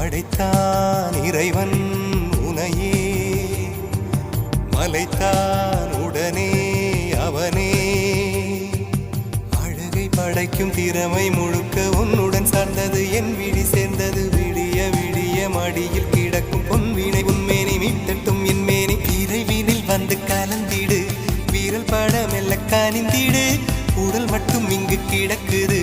படைத்தான் இறைவன் உனையே, மலைத்தான் உடனே அவனே. அழகை படைக்கும் திறமை முழுக்க உன்னுடன் சார்ந்தது, என் விழி சேர்ந்தது. விடிய விடிய மடியில் கிடக்கும் பொன்வினை உன்மேனி மீட்டட்டும் என் மேனி. இறைவினில் வந்து கலந்திடு, வீரல் பட மெல்ல காணிந்திடு. உடல் மட்டும் இங்கு கிடக்குது,